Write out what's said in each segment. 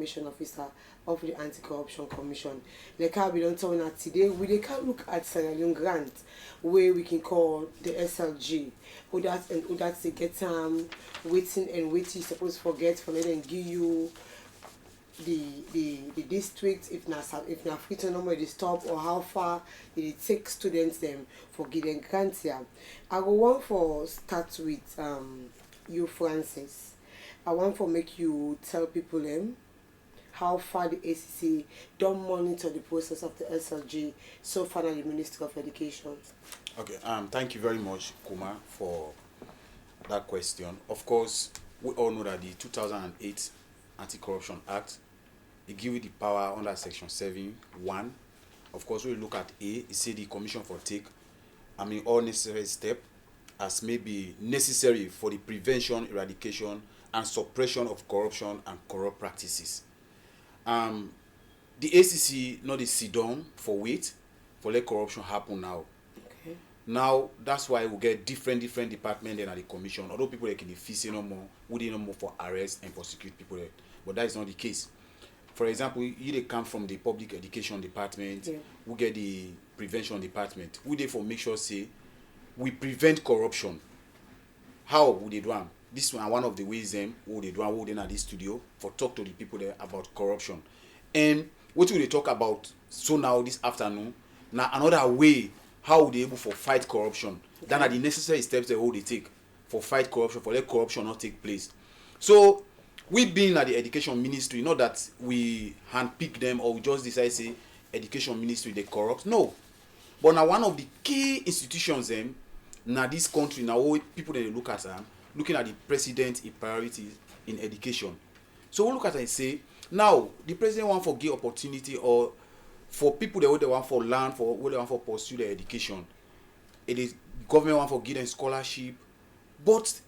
information officer of the Anti-Corruption Commission. Like how we don't tell that today, we can look at Sierra Leone grant where we can call the SLG. Who that and who that they get waiting and waiting supposed to forget for them and give you the district if na free to number they stop or how far it take students them for getting grants here. I go want for start with you Francis. I want for make you tell people how far the ACC don't monitor the process of the SLG so far as the Ministry of Education. Okay, thank you very much, Kuma, for that question. Of course, we all know that the 2008 Anti-Corruption Act, it gives you the power under Section 7(1). Of course, when we look at A, it says the Commission for take, all necessary steps as may be necessary for the prevention, eradication, and suppression of corruption and corrupt practices. The ACC not the sit down for wait for let corruption happen now. Okay. Now that's why we get different departments in the commission. Although people like in the fees no more, we didn't no more for arrest and prosecute people there. But that is not the case. For example, you they come from the public education department, we get the prevention department. We therefore make sure say we prevent corruption. How would they do them? This one of the ways them who they do hold in at this studio for talk to the people there about corruption. And what will they talk about so now this afternoon? Now another way how would they able for fight corruption than are the necessary steps they hold they take for fight corruption, for let corruption not take place. So we being at the education ministry, not that we handpick them or we just decide say education ministry they corrupt. No. But now one of the key institutions them now this country now people they look at looking at the president's priorities in education. So we look at it and say, now the president want for give opportunity or for people that they want for learn, for what they want for pursue their education. It is government want for give them scholarship, but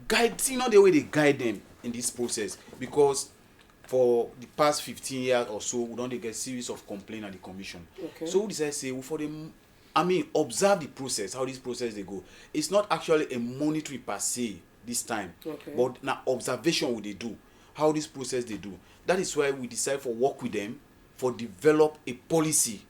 guide see not the way they guide them in this process, because for the past 15 years or so we don't get series of complaints at the commission. Okay. So we decide say for them observe the process, how this process they go. It's not actually a monitoring per se this time, but now observation what they do, how this process they do. That is why we decide for work with them for develop a policy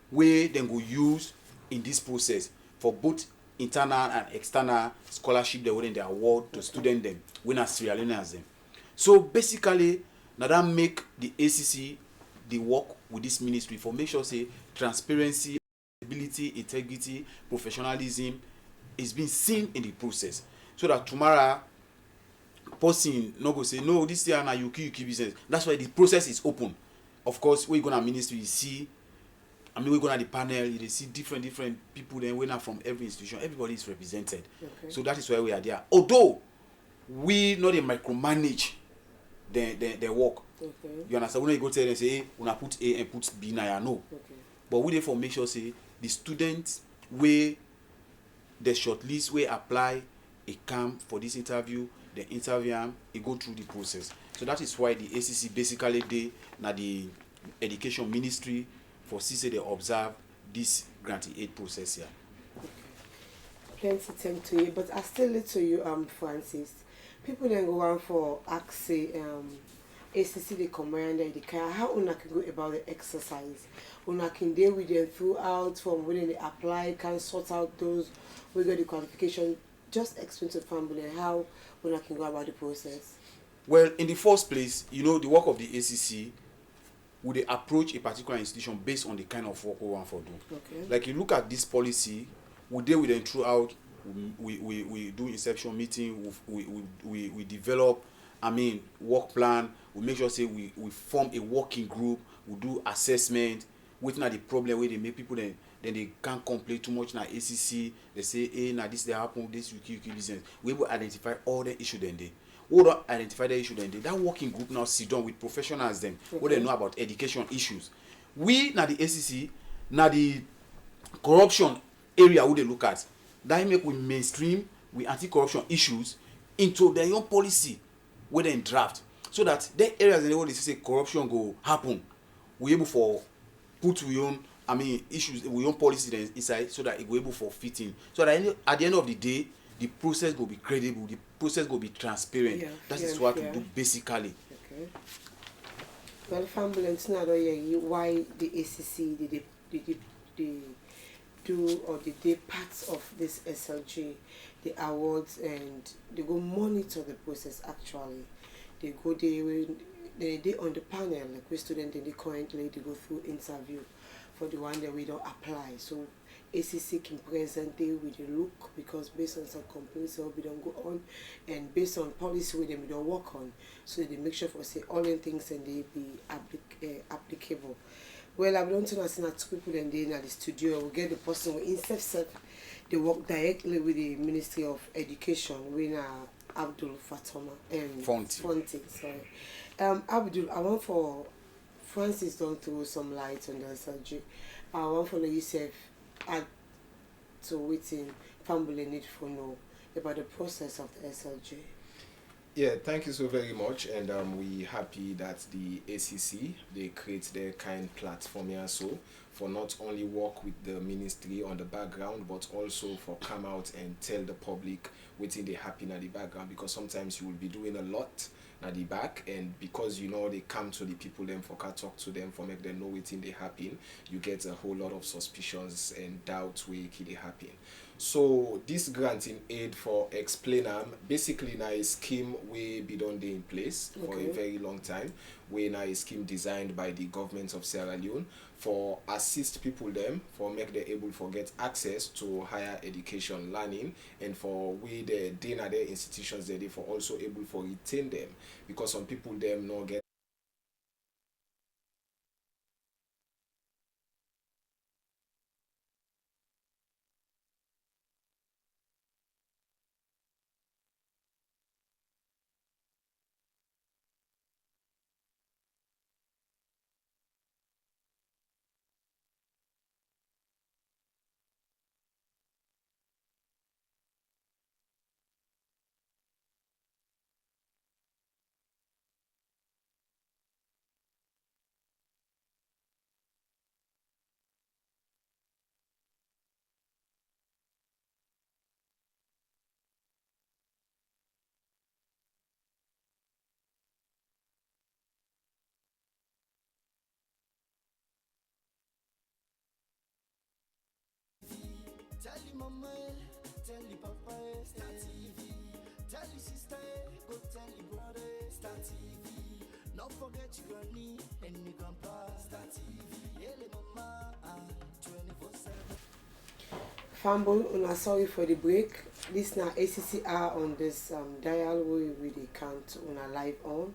where they go use in this process for both internal and external scholarship they will in their award to student them when as Sierra Leoneans them. So basically now that make the ACC the work with this ministry for make sure say transparency, integrity, professionalism is being seen in the process, so that tomorrow person no go say no this year na you keep business. That's why the process is open. Of course, when you go to ministry, you see, we go to the panel, you see different people then when are from every institution, everybody is represented. So that is why we are there. Although we not micromanage their work. You understand? When you go tell them say, hey, when put A and put B now, no. But we therefore make sure say the students where the shortlist where apply a come for this interview, the interview it go through the process. So that is why the ACC basically they now the education ministry for CC they observe this grantee aid process here. Plenty thank to you, but I still lead to you, Francis. People then go on for ask ACC the commander the car how una can go about the exercise. Una can deal with them throughout from when they apply, can sort out those we get the qualification. Just explain to the family how una can go about the process. Well, in the first place, the work of the ACC would they approach a particular institution based on the kind of work we want to do. Okay. Like you look at this policy, we deal with them throughout. We do inception meeting. We develop. Work plan. We make sure say we form a working group. We do assessment. Waiting at the problem where they make people then they can't complain too much. Now ACC they say hey now this they happen this wiki business. We will identify all the issues then they. We don't identify the issue then they. That working group now sit down with professionals them what they know about education issues. We now the ACC now the corruption area who they look at. That make we mainstream with anti-corruption issues into their own policy where they draft, so that the areas in the world they say corruption go happen, we able for put we own issues we own policy then inside, so that it go able for fitting, so that at the end of the day the process will be credible, the process will be transparent. That is what we do basically. Well, Fambulance not why the ACC they do or they parts of this SLG, the awards, and they go monitor the process actually. They go they on the panel like we student they currently they go through interview for the one that we don't apply. So ACC can present they with the look because based on some complaints we don't go on and based on policy with them we don't work on. So they make sure for say all the things and they be applicable. Well, I've done to us in two people and then at the studio we get the person with instead self they work directly with the Ministry of Education when Abdul Fatoma Fonte, sorry. Abdul, I want for Francis don't throw some light on the subject. I want for yourself add to waiting family need for know about the process of the SLG. Yeah, thank you so very much, and we happy that the ACC they create their kind platform here so for not only work with the ministry on the background, but also for come out and tell the public within they happen at the background because sometimes you will be doing a lot at the back and because you know they come to the people them for can talk to them for make them know within they happen, you get a whole lot of suspicions and doubts where they happen. So this granting aid for explainer basically now a scheme we be done dey in place for a very long time. We now a scheme designed by the government of Sierra Leone for assist people them for make them able for get access to higher education learning and for we the day na their institutions they for also able for retain them because some people them no get tell the mama, tell the papa, Star TV. Tell the sister, go tell the brother, Star TV. Not forget your granny and your grandpa, Star TV. Yeah, mama, 24/7. Fumble, una sorry for the break. This now ACCR on this dial we the count on a live on.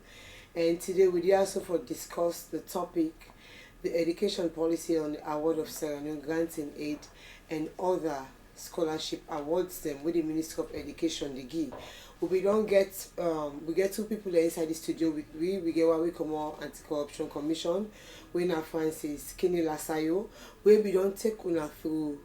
And today we also for discuss the topic, the education policy on the award of Sierra Leone granting aid and other scholarship awards them with the Ministry of Education the give. We don't get we get two people there inside the studio with we get what we call anti-corruption commission. We now Francis Kini Lasayo, where we don't take una through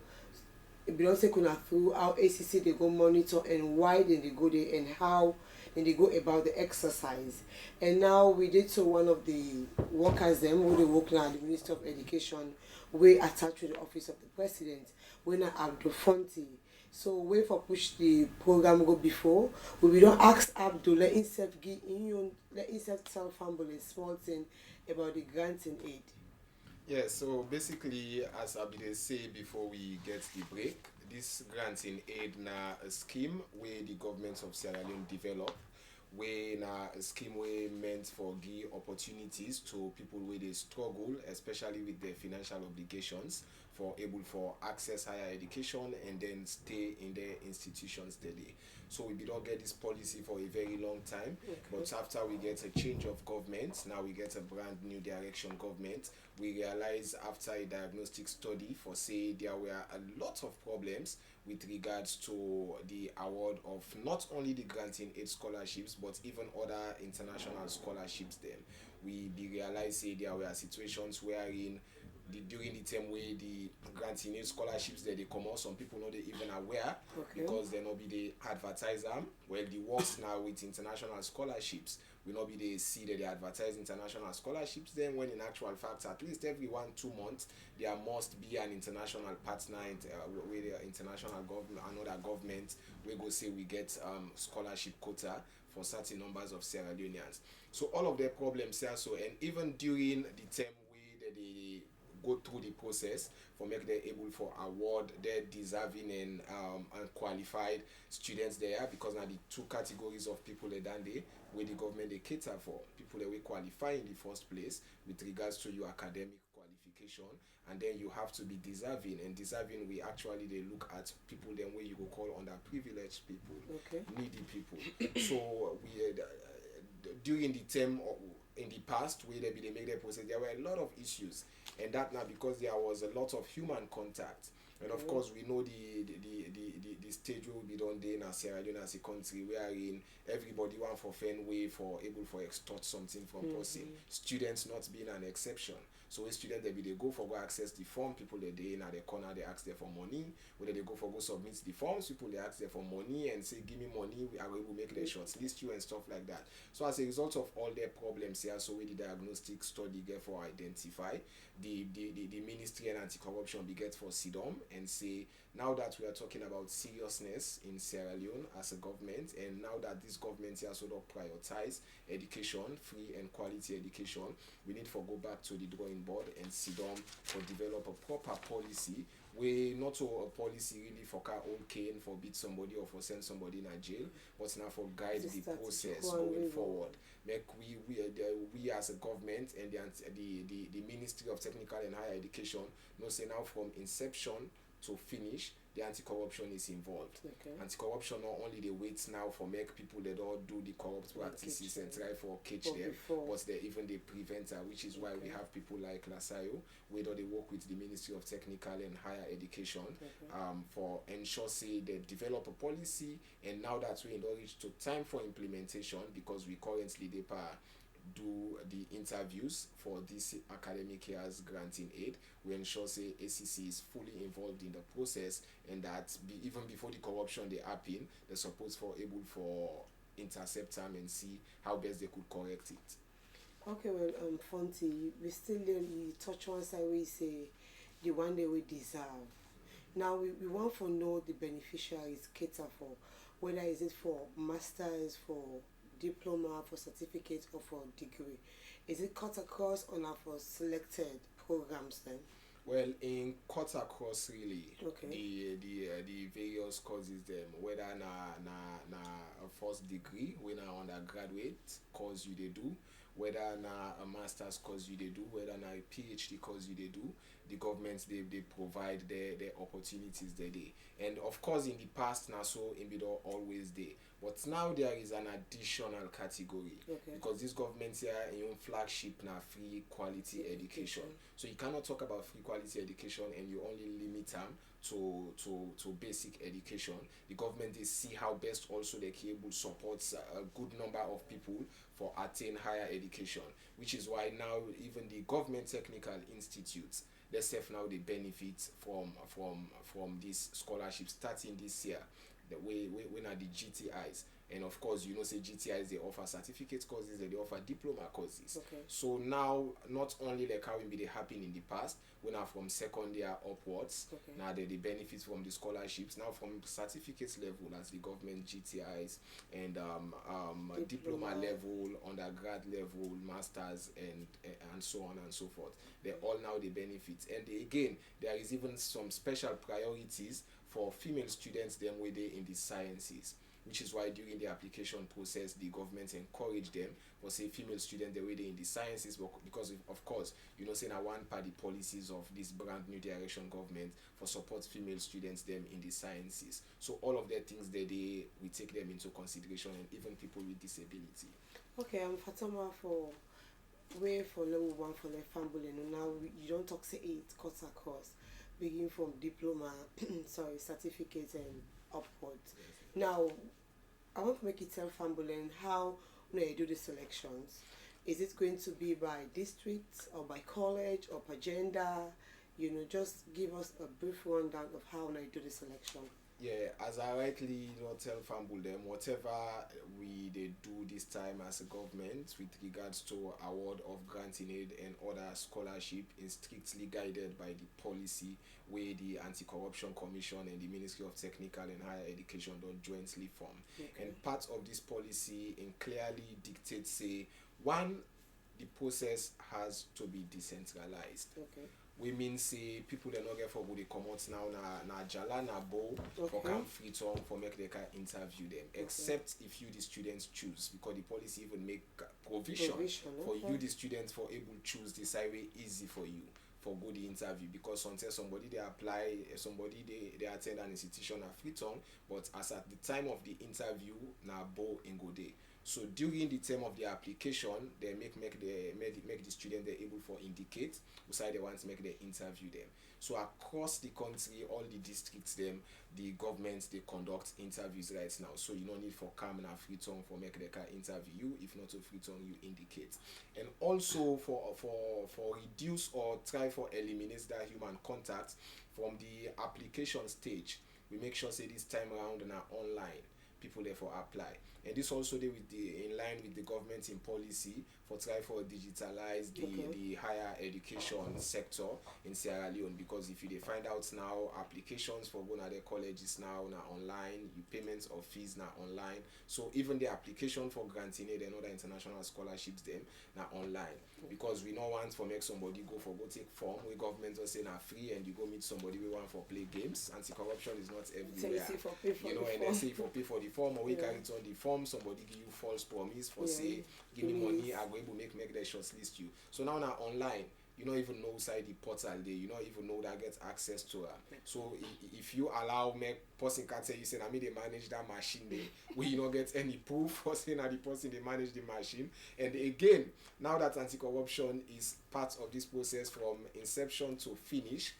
if you don't take una through how ACC they go monitor and why then they go there and how then they go about the exercise. And now we did so one of the workers them who they work now at the Ministry of Education we attached to the office of the president when I Abdul Fonti. So we for push the program go before we don't ask Abdul let himself give in let himself tell family small thing about the grants and aid. yeah, so basically, as Abide say before we get the break, this grants in aid na a scheme where the government of Sierra Leone develop, where na a scheme where meant for give opportunities to people where they struggle, especially with their financial obligations, for able for access higher education and then stay in their institutions daily. So we don't get this policy for a very long time, but after we get a change of government, now we get a brand new direction government. We realize after a diagnostic study for say there were a lot of problems with regards to the award of not only the granting aid scholarships but even other international scholarships then we be realize say there were situations wherein during the time where the granting aid scholarships that they come out, some people not they even aware because they not be they advertise them. Well, the works now with international scholarships will not be they see that they advertise international scholarships. Then, when in actual fact, at least every 1-2 months, there must be an international partner with the international government, another government. We go say we get scholarship quota for certain numbers of Sierra Leoneans. So all of their problems here, so and even during the term they go through the process for make them able for award their deserving and qualified students there, because now the two categories of people that done they where the government they cater for people that we qualify in the first place with regards to your academic qualification, and then you have to be deserving, and deserving we actually they look at people then where you go call underprivileged people, needy people. So we during the term in the past where they make their process, there were a lot of issues, and that now because there was a lot of human contact, and of course we know the stage will be done there in Sierra Leone as a country wherein everybody want for fan way for able for extort something from person, students not being an exception. So when students they go for go access the form, people they in at the corner they ask them for money, whether they go for go submit the forms, people they ask them for money and say give me money, I will make the shorts list you and stuff like that. So as a result of all their problems here, so with the diagnostic study get for identify the Ministry and Anti-Corruption be get for SIDOM and say now that we are talking about seriousness in Sierra Leone as a government, and now that this government here sort of prioritize education, free and quality education, we need for go back to the drawing board and SIDOM for develop a proper policy where not a policy really for car old cane for beat somebody or for send somebody in a jail, but now for guide the process going forward. Make we as a government and the Ministry of Technical and Higher Education know say now from inception to finish the anti-corruption is involved. Anti-corruption not only the waits now for make people that don't do the corrupt practices and try for catch them, but they even the preventer, which is why we have people like Lasayo, where they work with the Ministry of Technical and Higher Education for ensure say they develop a policy, and now that we don't reach to time for implementation, because we currently do the interviews for this academic year's granting aid, we ensure say ACC is fully involved in the process, and that even before the corruption they happen, they're supposed for able for intercept them and see how best they could correct it. Okay, well, Fonty, we still you touch on side we say the one day we deserve. Now we want to know the beneficiaries cater for, whether is it for masters, for diploma, for certificate, or for degree. Is it cut across or not for selected programs then? Well, in cut across really, the various courses them, whether na a first degree, when na undergraduate course you they do, whether na a master's course you they do, whether na a PhD course you they do, the governments they provide their opportunities they. And of course in the past now so in middle always they. But now there is an additional category, because this government here in your flagship now free quality education. So you cannot talk about free quality education and you only limit them to basic education. The government they see how best also they can able support a good number of people for attain higher education, which is why now even the government technical institutes themselves now they benefit from this scholarship starting this year. The way when are the GTIs, and of course you know say GTIs they offer certificate courses and they offer diploma courses. So now not only like how it be happen in the past when are from second year upwards, now they benefit from the scholarships now from certificates level as the government GTIs and diploma level, undergrad level, masters and so on and so forth. They all now they benefit, and again there is even some special priorities for female students them where they in the sciences, which is why during the application process the government encourage them for say female students the way they in the sciences, because of course you know say now one part the policies of this brand new direction government for support female students them in the sciences. So all of their things we take them into consideration, and even people with disability. Okay, I'm Fatoma for way for level one for the family. Now you don't talk say 8 cuts across, begin from diploma, certificate and upwards. Now, I want to make it tell Fambulen how you do the selections. Is it going to be by district or by college or per gender? You know, just give us a brief rundown of how you do the selection. Yeah, as I rightly tell Fambul them, whatever we they do this time as a government with regards to award of grant in aid and other scholarship is strictly guided by the policy where the Anti-Corruption Commission and the Ministry of Technical and Higher Education don't jointly form. Okay. And part of this policy in clearly dictates say one, the process has to be decentralized. Okay. We mean say people they not get for go they come out now na jala na bow for come free to for make they can interview them, except if you the students choose, because the policy even make provision for you the students for able choose this way easy for you for go the interview, because sometimes somebody they apply, somebody they attend an institution at free tongue, but as at the time of the interview na bow in go day. So during the term of the application, they make the student they able for indicate who side they want to make the interview them. So across the country, all the districts them, the governments they conduct interviews right now. So you don't need for come and free tongue for make the car interview you. If not a free tongue, you indicate. And also for reduce or try for eliminate that human contact from the application stage, we make sure say this time around na online. People therefore apply, and this also they with the in line with the government in policy for try for digitalize the higher education sector in Sierra Leone, because if you they find out now applications for going to the colleges now online, you payments of fees now online, so even the application for granting aid and other international scholarships them now online, because we don't want for make somebody go take form where government will say now free and you go meet somebody we want for play games. Anti-corruption is not everywhere, and they say for pay for the form, or we carry it on the form, somebody give you false promise for say give me money, I go able make the shortlist you. So now online, you don't even know side the portal there, you don't even know that gets access to her. So if you allow make person can tell you say I mean they manage that machine there, where you don't get any proof for saying that the person they manage the machine. And again, now that anti-corruption is part of this process from inception to finish,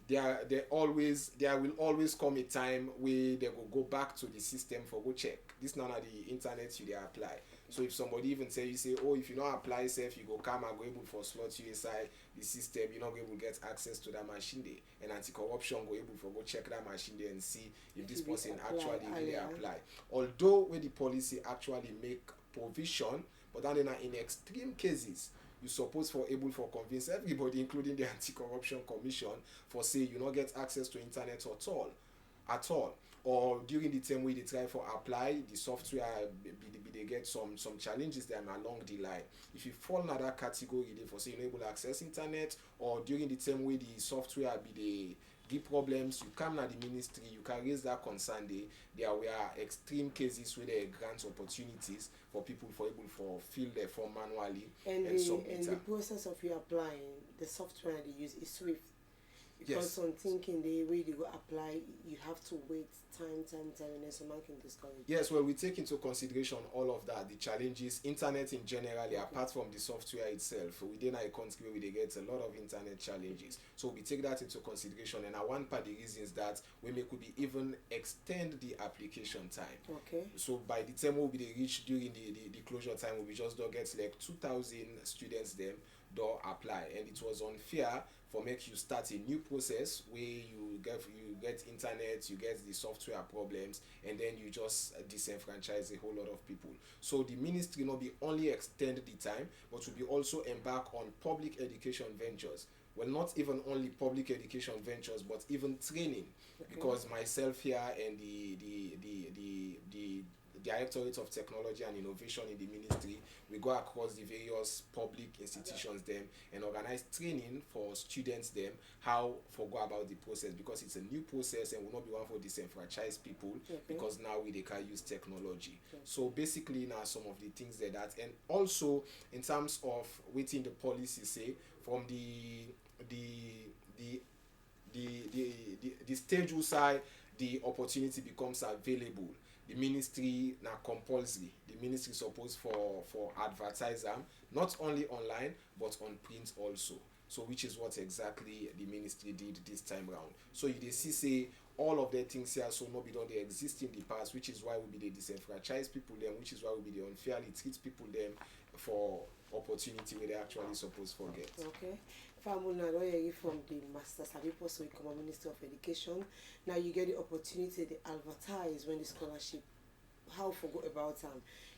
there will always come a time where they will go back to the system for go check. This now at the internet you they apply. So if somebody even say oh, if you don't apply self, you go come and go able for slot you inside the system, you're not able to get access to that machine there. And anti-corruption go able for go check that machine there and see if this person actually really apply. Although when the policy actually make provision, but then in extreme cases, you suppose for able for convince everybody, including the Anti-Corruption Commission, for say you not get access to internet at all, or during the time we they try for apply the software, they get some challenges them along the line. If you fall in that category, they for say you able to access internet, or during the time where the software they give problems, you come to the ministry, you can raise that concern. There were extreme cases where there are grant opportunities for people for able for fill their form manually and submit. And the process of you applying, the software they use is Swift. Because yes. I'm thinking the way you go apply, you have to wait time, and then some man can discourage. Yes, well, we take into consideration all of that, the challenges, internet in general, apart from the software itself. Within our country, we get a lot of internet challenges. So we take that into consideration, and one part of the reasons that we could be even extend the application time. Okay. So by the time we be reach during the closure time, we just don't get like 2,000 students them don't apply, and it was unfair for make you start a new process where you get internet, you get the software problems, and then you just disenfranchise a whole lot of people. So the ministry not be only extend the time, but will be also embark on public education ventures. Well, not even only public education ventures, but even training. Okay. Because myself here and the Directorate of Technology and Innovation in the ministry, we go across the various public institutions them and organize training for students them how for go about the process, because it's a new process and will not be one for disenfranchised people. Okay. Because now they can use technology. Okay. So basically now some of the things that, and also in terms of waiting the policy say from the stage who side the opportunity becomes available. The ministry now compulsory. The ministry supposed for advertise them not only online but on print also. So which is what exactly the ministry did this time round. So you they see say all of the things here so no be done they exist in the past, which is why we be the disenfranchised people them, which is why we be the unfairly treat people them for opportunity where they actually supposed to get. Okay. Famuna Royeri from the Master Sabipo Soikoma Minister of Education. Now you get the opportunity to advertise when the scholarship. How forgot about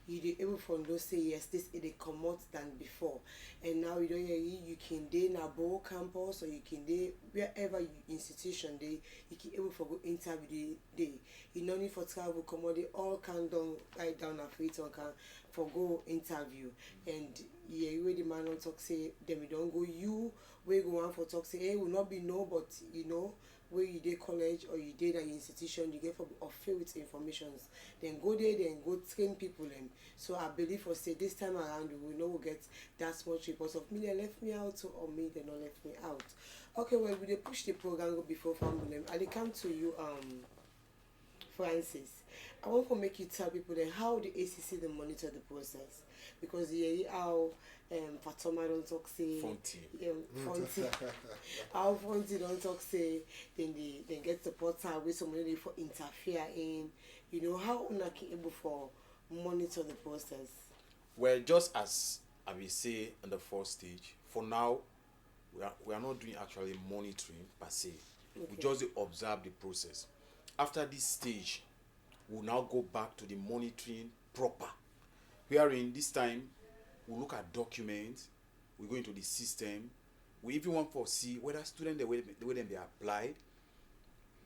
you dey able for those say yes this is they come out than before, and now you don't hear you can day na Bo campus or you can day wherever you institution they you can able for go interview day you no need for travel commodity all can down right down a free talk can for go interview, and yeah you the man on talk say them we don't go you we go on for talk say hey will not be no but you know where you did college or you did an institution, you get for or fill with informations. Then go there, then go train people them. So I believe for say this time around we know we'll get that much reports of me they left me out or me they not left me out. Okay, well we they push the program before family. I come to you Francis. I want to make you tell people then how the ACC they monitor the process, because yeah how Fatoma don't talk say Fonty. Fonty how Fonty don't talk say then they get the portal with somebody for interfere in, you know, how unaki able for monitor the process. Well, just as I will say in the first stage, for now we are not doing actually monitoring per se. Okay. We just observe the process. After this stage, we'll now go back to the monitoring proper. Wherein this time we look at documents, we go into the system, we even want to see whether students the way they applied,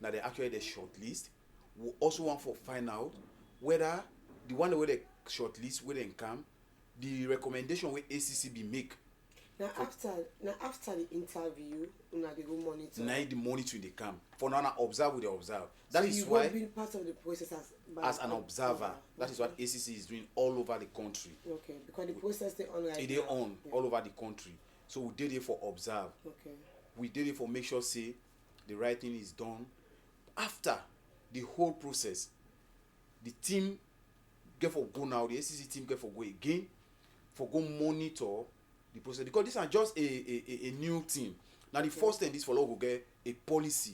now they actually the shortlist. We also want to find out whether the one where they shortlist where they come, the recommendation where ACC be make. Now after the interview, they go monitor. Now the monitoring they come. For now observe with the observe. That so is you why be part of the process as an observer. That is what ACC is doing all over the country. Okay, because the process they on right They on all over the country. So we did it for observe. Okay. We did it for make sure say the right thing is done. After the whole process, the team get for go now, the ACC team get for go again, for go monitor the process, because this is just a new team. Now the first thing this follow will get a policy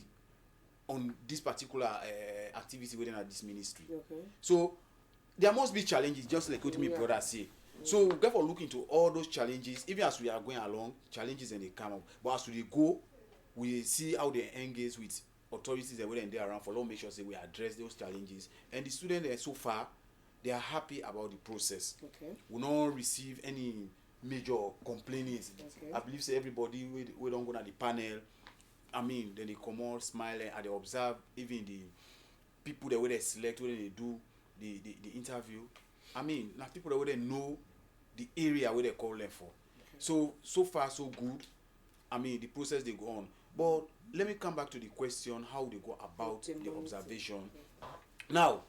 on this particular activity within this ministry. Okay. So there must be challenges, just like what my brother say. So we get for look into all those challenges, even as we are going along, challenges and they come up. But as we go, we see how they engage with authorities and when they are around for long, make sure say we address those challenges. And the students so far, they are happy about the process. Okay. We don't receive any major complaints. Okay. I believe say everybody we don't go to the panel. I mean, then they come out smiling and they observe even the people that they select when they do the interview. I mean, now people that they know the area where they call them for. Okay. So far so good. I mean, the process they go on. But let me come back to the question how they go about the observation. Okay. Now,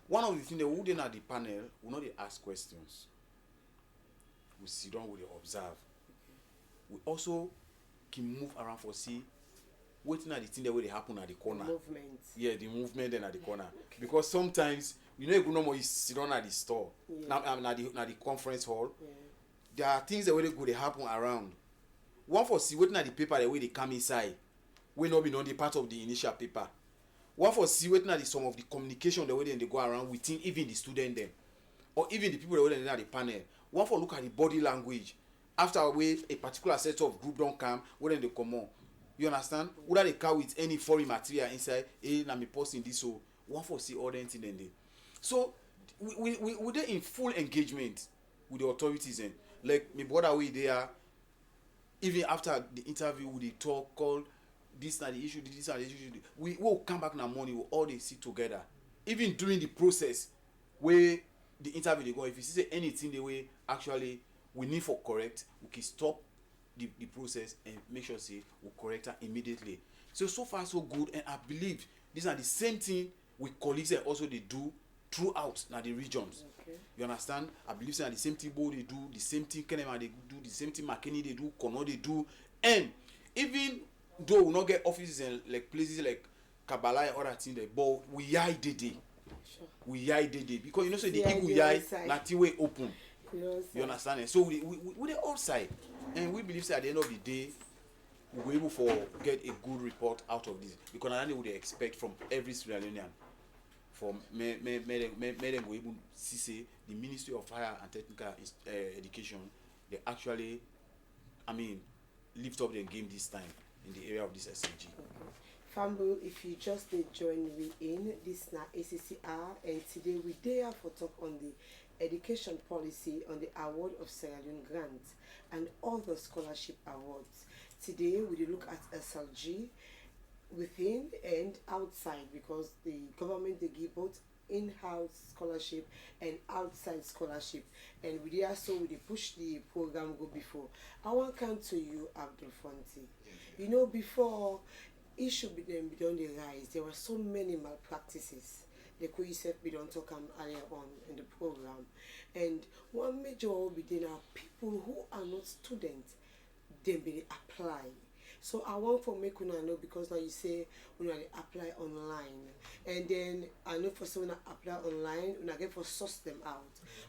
one of the things that we at the panel, we not they ask questions. We sit down, we observe. Okay. We also can move around for see waiting at the thing that will happen at the corner. The movement. Yeah, the movement then at the corner. Okay. Because sometimes you know you sit down at the store, now at the conference hall. Yeah. There are things that will go they happen around. One for see waiting at the paper the way they come inside, will not be on the part of the initial paper. One for see waiting at the some of the communication the way they go around within even the student them, or even the people that were at the panel. One for look at the body language after a particular set of group don't come, when they come on. You understand? Whether they come with any foreign material inside, let me posting this, so one for see all the thing then they. So we they in full engagement with the authorities and like my brother we there. Even after the interview, we talk, call this and the issue, this and the issue. We will come back in the morning, we'll all they sit together. Even during the process where the interview they go, if you see anything the way actually we need for correct, we can stop the process and make sure say we correct her immediately. So far so good, and I believe these are the same thing with colleagues that also they do throughout now the regions. Okay. You understand? I believe that the same thing Bo they do, the same thing Kenema they do, the same thing McKinney they do, Kono they do, and even though we not get offices and like places like Kabbalah and other things there, but we yai dede. Sure. We yai dede because you know so the eagle yai nothing way open. You understand? And so we the outside, and we believe that at the end of the day we're able to get a good report out of this, because I know what they expect from every Sierra Leonean. For me them go able see say the Ministry of Higher and Technical Education, they actually, I mean, lift up their game this time in the area of this SLG. Family, if you just did join me in, this na ACCR, and today we there for talk on the education policy on the award of Sierra Leone grant and other scholarship awards. Today we will look at SLG within and outside, because the government they give both in-house scholarship and outside scholarship, and we there so we dey push the program go before. I want to come to you, Abdul Fonti. You know, before issue be done the rise, there were so many malpractices. The yourself we don't talk earlier on in the program, and one major will be there are people who are not students, then be apply. So I want for make una know, because now you say una dey apply online, and then I know for some una apply online, una get for source them out.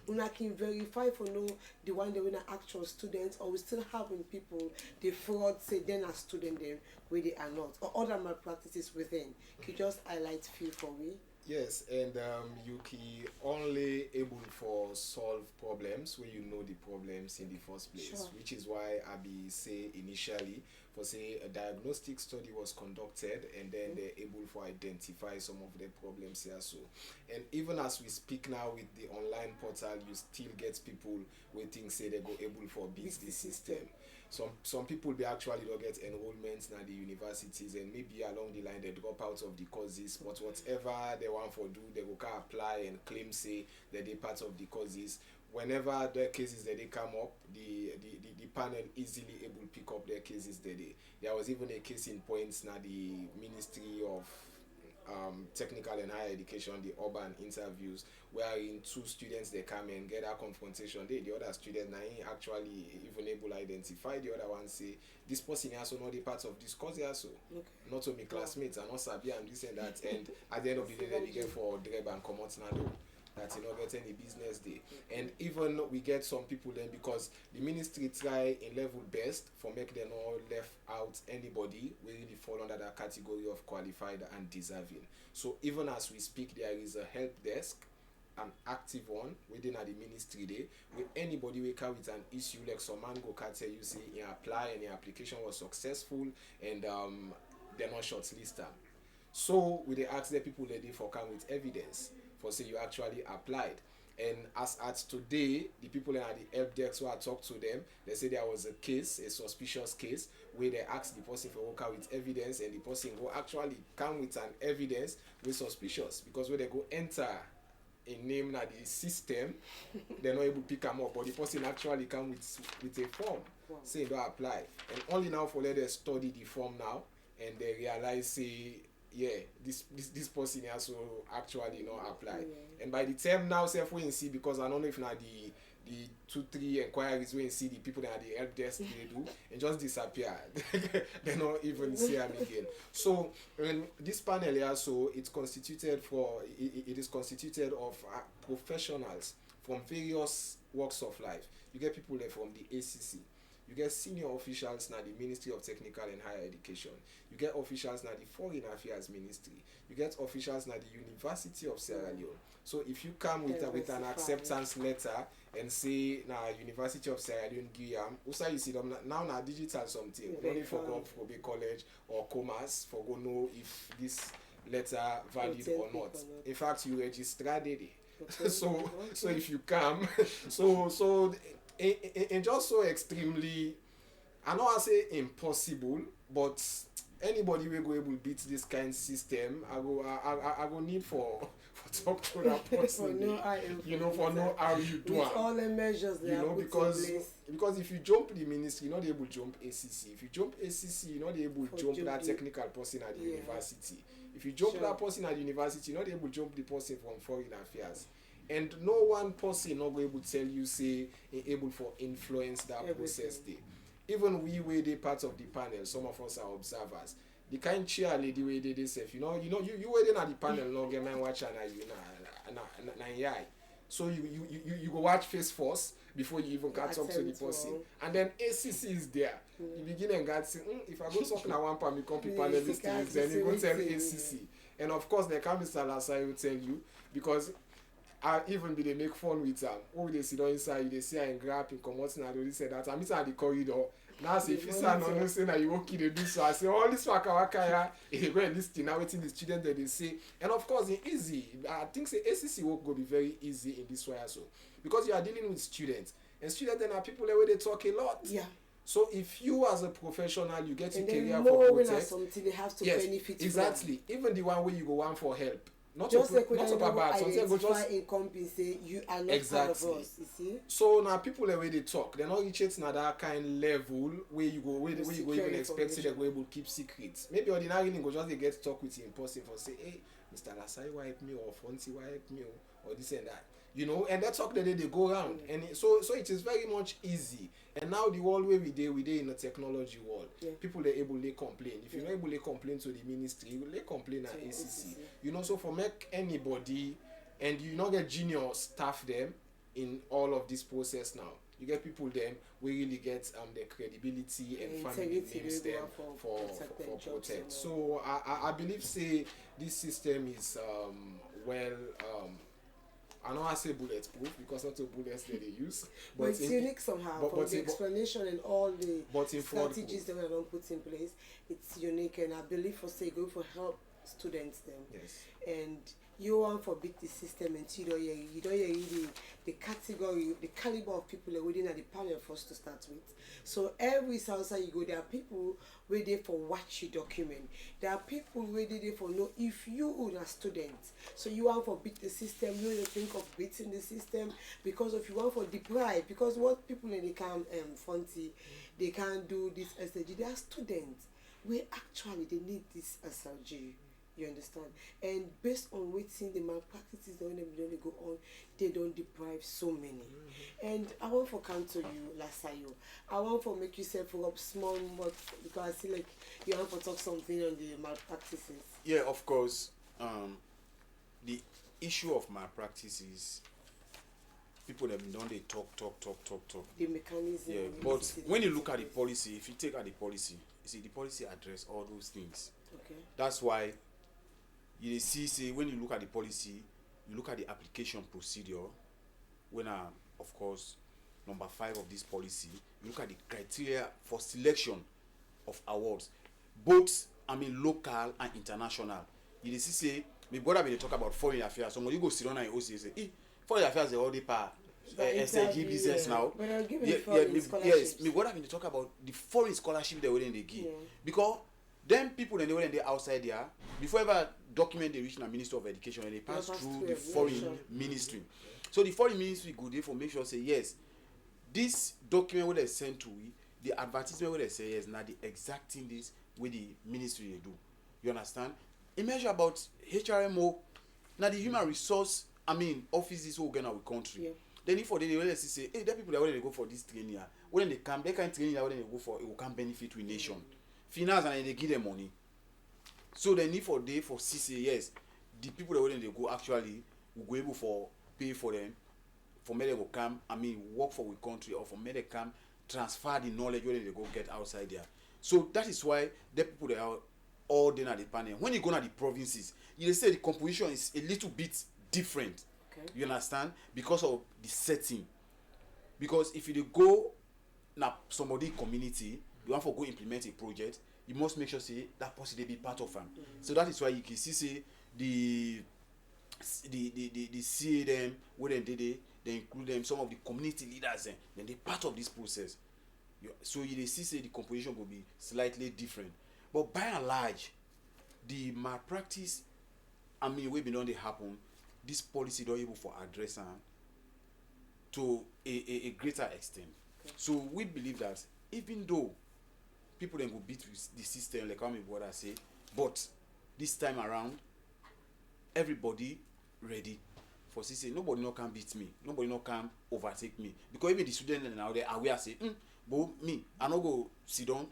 Una can verify for know the one that we are actual students, or we still having people the fraud say then are student them where they are not, or other malpractices within. Can you just highlight few for me? Yes, and you can only able for solve problems when you know the problems in the first place, Sure. which is why I be say initially for say a diagnostic study was conducted, and then they're able to identify some of the problems here. So, and even as we speak now with the online portal, you still get people waiting say they go able for beat the system. Some people they actually don't get enrollments now the universities, and maybe along the line they drop out of the courses, but whatever they want for do, they go can apply and claim say that they part of the courses. Whenever their cases that they come up, the panel easily able to pick up their cases that there was even a case in points now the Ministry of Technical and Higher Education, the urban interviews, wherein two students they come and get a confrontation. The other student now ain't actually even able to identify. The other one say this person also not the part of this course also. Okay. Not to me classmates and not sabi and this and that, and at the end of the day they get for Dreb and come out now that you not get any business day. And even we get some people then, because the ministry try in level best for make them not left out anybody who really fall under that category of qualified and deserving. So even as we speak, there is a help desk, an active one within the ministry day, with anybody we come with an issue, like some man go can tell you say you apply and your application was successful, and they're not shortlisted. So we they ask the people ready for come with evidence for say you actually applied. And as at today, the people at the help desk who I talked to them, they say there was a case, a suspicious case, where they asked the person for work out with evidence, and the person go actually come with an evidence with suspicious, because when they go enter a name na the system, they're not able to pick them up, but the person actually come with a form, say don't apply. And only now for let them study the form now, and they realize say yeah, this person has to actually not apply. Yeah. And by the time now, self we see, because I don't know if now the 2-3 inquiries we see the people that are the help desk they do and just disappear. They not even see them again. So this panel here, so it is constituted of professionals from various walks of life. You get people there from the ACC. You get senior officials now the Ministry of Technical and Higher Education. You get officials now the Foreign Affairs Ministry. You get officials now the University of Sierra Leone. So if you come with an acceptance letter and say now University of Sierra Leone Guillaume, also you see them now digital something. Yeah, don't need for go for be college or commerce for go know if this letter valid or not. In fact, you register it. Okay. So if you come, so and just so extremely, I know I say impossible, but anybody will go able to beat this kind of system. I go need for talk to that person. For know how you do it. All the measures they are because if you jump the ministry, you're not able to jump ACC. If you jump ACC, you're not able to jump that technical person at the university. If you jump that person at the university, you're not able to jump the person from Foreign Affairs. And no one person not able to tell you say able for influence that process day. Even we were the part of the panel, some of us are observers. The kind chair lady way they say, you were there at the panel, no get man watch and you so you go watch face first before you even can talk to the person. And then ACC is there. You begin and God say, if I go talk now one part, me come people panelists, then you go tell ACC. And of course, the Mr. Lasai will tell you, because I even be they make fun with them. Oh, they sit down inside, they see and grab and come out and they say that. I'm inside the corridor. Now, say, if you say no, say that you okay, they do so. I say, all this waka ya, they go and listen, now waiting the students that they say. And of course, it's easy. I think say ACC work go be very easy in this way also. Because you are dealing with students. And students then are people where they talk a lot. Yeah. So if you as a professional, you get and a career for protect. And something they have to benefit exactly. From. Even the one where you go one for help. Not just to, like not to bad. Sometimes go just say you are not part of us. You see. So now people the way they talk, they're not reaching to that kind level where you go where you go even expect they go able to keep secrets. Maybe ordinarily go just they get to talk with you in person for say, hey, Mr. Lasai, why help me, or Fonty, why help me, or this and that. You know, and that's talk the day they go around, and so it is very much easy. And now the world where we day in the technology world, people are able to complain. If you're not able to complain to the ministry, you will complain at ACC. You know, so for make anybody, and you not get junior staff them in all of this process now. You get people them we really get the credibility and family names them for protect. So I believe say this system is I know I say bulletproof because not all bullets that they use. But it's unique somehow. From the explanation and all the strategies that we don't put in place, it's unique. And I believe for say go for help students them. Yes. And you want to beat the system and you don't hear the category, the caliber of people that within the panel for us to start with. So every Southside you go, there are people ready for what you document. There are people ready for know if you are a student. So you want to beat the system, you don't think of beating the system because if you want for deprive, because what people in the camp Fonty, they can't do this SLG, they are students. We actually they need this SLG. You understand? And based on waiting the malpractices that when they go on, they don't deprive so many. And I want to come to you, Lasayo. I want to make yourself up small, but because I see like you want to talk something on the malpractices. Yeah, of course. The issue of malpractices, people have done they talk. The mechanism. Yeah, but when you look at the policy, if you take out the policy, you see the policy address all those things. Okay. That's why you see, say when you look at the policy, you look at the application procedure. When of course, number 5 of this policy, you look at the criteria for selection of awards, both local and international. You see, say me brother when they talk about foreign affairs, somebody go sit down and say, foreign affairs they already part SLG business now. Yes, me brother when they talk about the foreign scholarship they wouldn't they give because. Then people when they outside there, before ever document they reach the Ministry of Education and they pass through the foreign ministry. So the foreign ministry go there for make sure say yes, this document where they send to we, the advertisement where they say yes, now the exact thing this with the ministry they do. You understand? Imagine about HRMO, now the human resource, offices who get our country. Yeah. Then if for they will say, hey, there people that when they go for this training, when they come, they can training when they go for it will come benefit with nation. Finance and they give them money. So the need for day for CC, yes, the people that when they go actually will go able for pay for them, for me they will come, work for the country or for me they come transfer the knowledge when they go get outside there. So that is why the people that are all there at the panel. When you go to the provinces, you say the composition is a little bit different. Okay. You understand? Because of the setting. Because if you go now somebody community, you want to go implement a project, you must make sure say that person they be part of them. So that is why you can see say the CA them when they include them, some of the community leaders then they part of this process. So you see say the composition will be slightly different. But by and large, the malpractice, we been on they happen, this policy don't able for address to a greater extent. Okay. So we believe that even though people then go beat with the system like how my brother say, but this time around everybody ready for say nobody no can beat me, nobody no can overtake me, because even the students now they are aware say but me I no go sit down,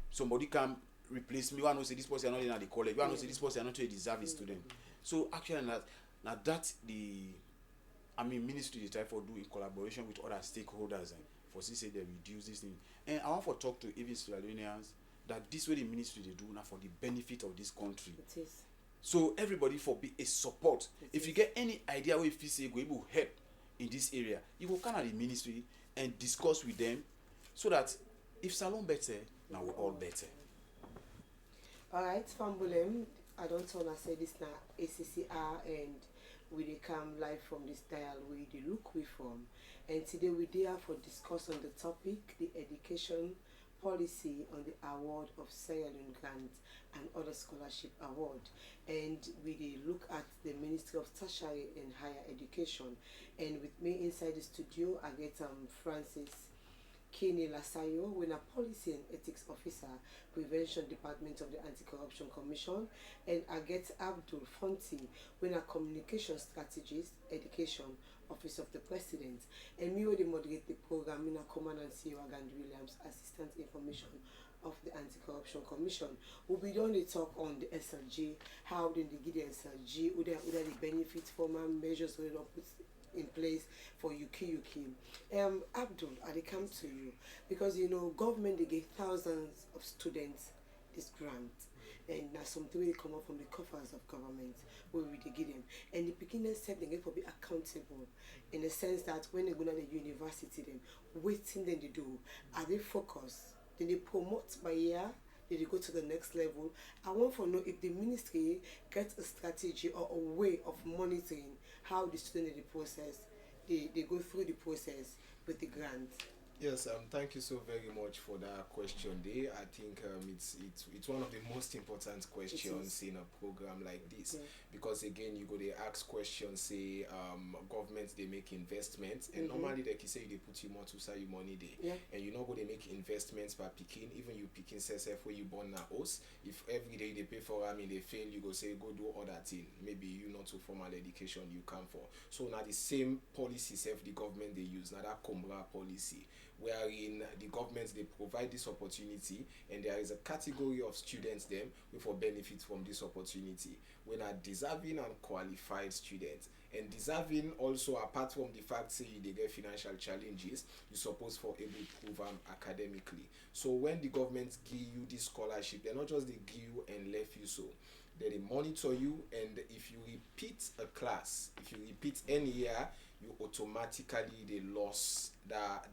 somebody can replace me. I know say this person not in the college, I know say this person not a deserving student. So actually now that the ministry they try for do in collaboration with other stakeholders for say they reduce this thing. And I want to talk to even Sierra Leoneans that this way the ministry they do now for the benefit of this country. It is. So everybody for be a support. If you get any idea where you feel say go able help in this area, you go come at the ministry and discuss with them, so that if Salone better, now we all better. Alright, Fambulem, I don't wanna say this now, ACCR, and we dey come live from this dial where they look we from. And today we there for discuss on the topic, the education policy on the award of Sierra Leone Grant and other scholarship award. And we dey look at the Ministry of Tertiary and Higher Education. And with me inside the studio, I get Francis Kini Lasayo, when a policy and ethics officer, prevention department of the Anti-Corruption Commission, and I get Abdul Fonti, when a communication strategist, education office of the president, and me will moderate the program in a commandant CEO Agand Williams, assistant information of the Anti-Corruption Commission. We'll be doing the talk on the SLG, how then they give the SLG, whether the benefits from measures we don't put in place for UK. Abdul, I come to you because you know government they give thousands of students this grant, and that's something they come up from the coffers of government where we they give them, and the beginners said they get to be accountable in the sense that when they go to the university, then waiting then they do are they focused, then they promote by year. Did they go to the next level? I want to know if the ministry gets a strategy or a way of monitoring how the students in the process, they go through the process with the grant. Yes, thank you so very much for that question there. I think it's one of the most important questions in a program like this, because again you go they ask questions, say governments they make investments, and normally like you say they put you more to say you money there, and you know go they make investments by picking, even you picking self where you born now us. If every day they pay for they fail, you go say go do other thing, maybe you not to formal education you come for. So now the same policy self the government they use, now that Combra policy, wherein the governments they provide this opportunity, and there is a category of students them who for benefit from this opportunity when are deserving and qualified students. And deserving also, apart from the fact say they get financial challenges, you suppose for able to prove them academically. So when the government give you this scholarship, they're not just they give you and left you so. They monitor you, and if you repeat a class, if you repeat any year, you automatically they lost that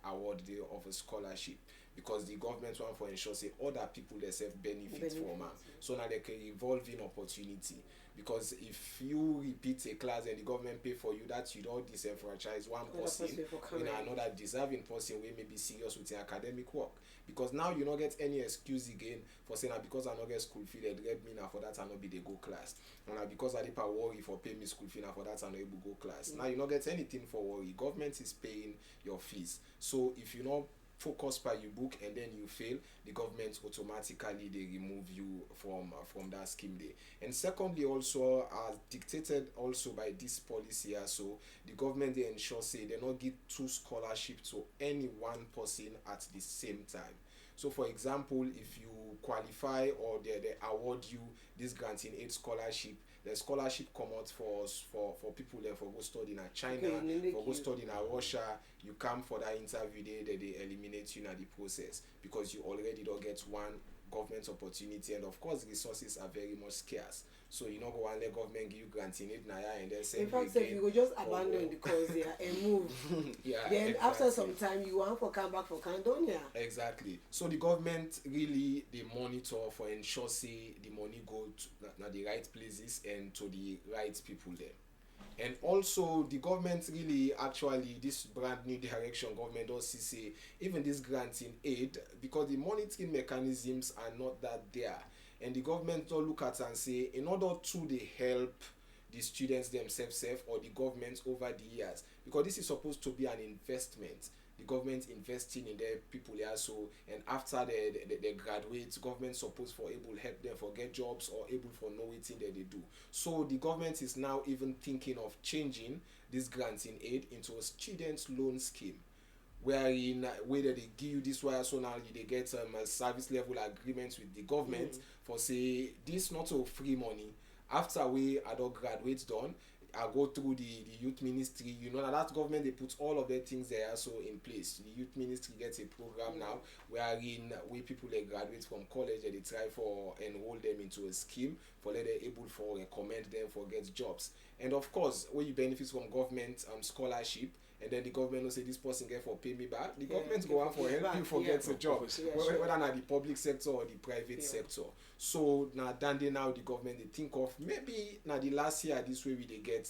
award there of a scholarship, because the government want for ensure say other people themselves benefit from them. So now they can evolving opportunity, because if you repeat a class and the government pay for you, that you don't disenfranchise one person when another deserving person will maybe serious with your academic work, because now you don't get any excuse again for saying that because I not get school fee they read me now for that I not be they go class, and now because I did worry for pay me school fee now for that I not able go class. Now you not get anything for worry, government is paying your fees. So if you not focus by your book and then you fail, the government automatically they remove you from that scheme there. And secondly, also as dictated also by this policy, so the government they ensure say they not give two scholarships to any one person at the same time. So for example, if you qualify or they award you this grant in aid scholarship, the scholarship come out for people there for go study in China, for go study in Russia. You come for that interview there, they eliminate you in the process, because you already don't get one government opportunity, and of course resources are very much scarce. So you know go and let government give you grant in it now, and then say in fact if you go just abandon the course there and move then exactly. After some time you want for come back for Candonia. Exactly. So the government really they monitor for ensure say the money go to the right places and to the right people there. And also the government really actually this brand new direction government does say even this grant in aid, because the monitoring mechanisms are not that there, and the government don't look at and say in order to they help the students themselves or the government over the years, because this is supposed to be an investment. The government investing in their people there, so and after they graduate, government supposed for able help them for get jobs or able for know what that they do. So the government is now even thinking of changing this grants in aid into a student loan scheme, wherein whether they give you this wire, so now they get a service level agreements with the government for say this not so free money. After we adult graduates done, go through the youth ministry. You know that government, they put all of their things there also in place. The youth ministry gets a program now wherein we people they graduate from college and they try for enroll them into a scheme for let they able for recommend them for get jobs. And of course, when you benefit from government scholarship, and then the government will say this person get for pay me back, the government go on for help you for get a job, whether na the public sector or the private sector. So now now the government they think of maybe now the last year this way we they get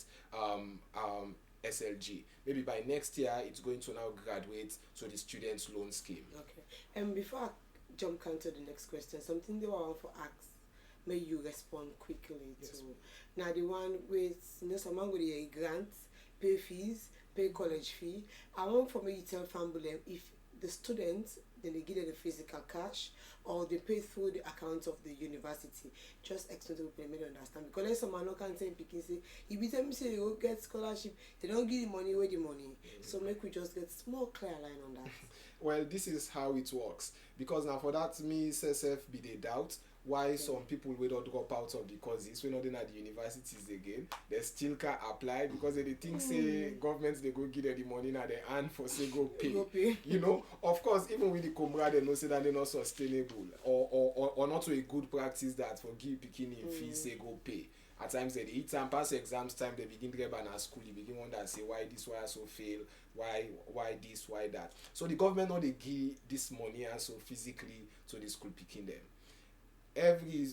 SLG. Maybe by next year it's going to now graduate to the students loan scheme. Okay. And before I jump on to the next question, something they want for ask, may you respond quickly to. Now the one with someone with a grant, pay fees, pay college fee. I want for me to tell family if the students then they give them the physical cash or they pay through the account of the university. Just explain to people to understand. Because let someone no can say picking say if you tell me say they go get scholarship, they don't give the money away the money. So make we just get small clear line on that. Well, this is how it works. Because now for that me SSF be the doubt why some people will not drop out of the courses when not in at the universities again, they still can apply because they think say governments they go give them the money now they earn for say go pay. You know, of course even with the Comrade they know say that they're not sustainable or not a good practice that for give bikini fees say go pay. At times they eat and pass exams time they begin to get ban at school, you begin wonder say why this, why I so fail, why this, why that. So the government not they give this money and so physically to the school picking them.